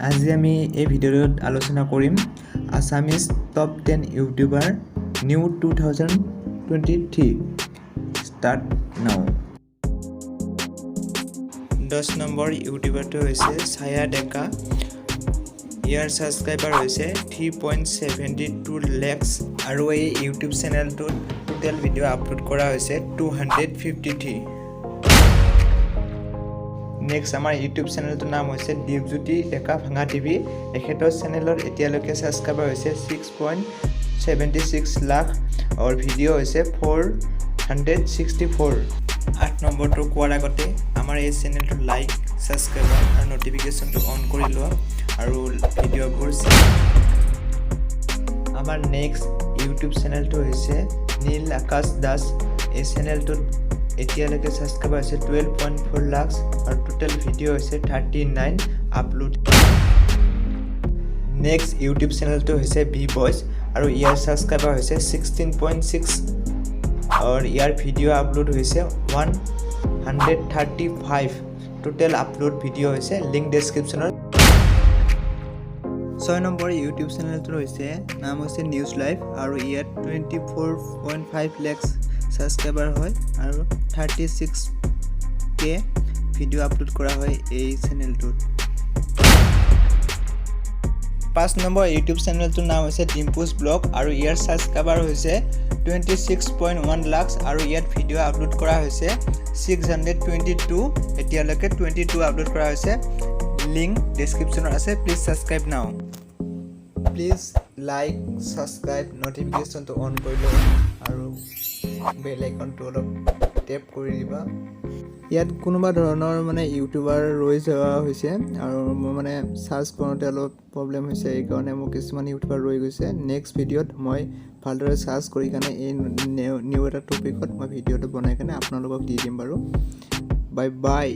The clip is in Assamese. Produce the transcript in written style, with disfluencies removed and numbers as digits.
আজি আমি এই ভিডিওত আলোচনা কৰিম Assamese top 10 YouTuber new 2023 start now 10 number ইউটিউবাৰটো হৈছে ছায়া ডেকা ইয়াৰ সাবস্ক্ৰাইবাৰ হৈছে 3.72 lakhs আৰু এই ইউটিউব চেনেলটোত টোটাল ভিডিও আপলোড কৰা হৈছে 253 Next, our YouTube channel to name is Dimpu Deka Phanga TV. Echetor channel etialoke subscriber is 6.76 lakh. Our video is 464. At number 2 kwaragote, our channel to like, subscribe, and notification to on korilo. Our video course. Our next YouTube channel to is Nil Akash Das. A channel to etialoke subscriber is 12.4 lakhs और total video is 39 upload next YouTube channel to is Bikash और यार subscriber is 16.6 और यार video upload is 135 total upload video is link description 6 number YouTube channel to is नाम is News Live और यार 24.5 lakhs subscriber হয় আৰু 36k ভিডিও আপলোড কৰা হয় এই চেনেলটোত 5 নম্বৰ ইউটিউব চেনেলটোৰ নাম হৈছে ডিম্পুছ ব্লগ আৰু ইয়াৰ সাবস্ক্ৰাইবাৰ হৈছে 26.1 lakhs আৰু ইয়াত ভিডিও আপলোড কৰা হৈছে 622 এতিয়ালৈকে 22 আপলোড কৰা হৈছে লিংক ডেসক্ৰিপচনত আছে প্লিজ সাবস্ক্ৰাইব নাও please like subscribe notification to on কৰি লওক আৰু বেল আইকনটো অলপ ট্যাপ কৰি দিবা ইয়াত কোনোবা ধৰণৰ মানে ইউটিউবাৰ ৰৈ যোৱা হৈছে আৰু মানে সাৰ্চ কৰোতে অলপ প্ৰবলেম হৈছে এই কাৰণে মোক কিছুমান ইউটিউবাৰ ৰৈ গৈছে নেক্সট ভিডিওত মই ভালদৰে সাৰ্চ কৰি কানে এই নিউ এটা টপিকত মই ভিডিওটো বনাই কানে আপোনালোকক দি দিম বাৰু বাই বাই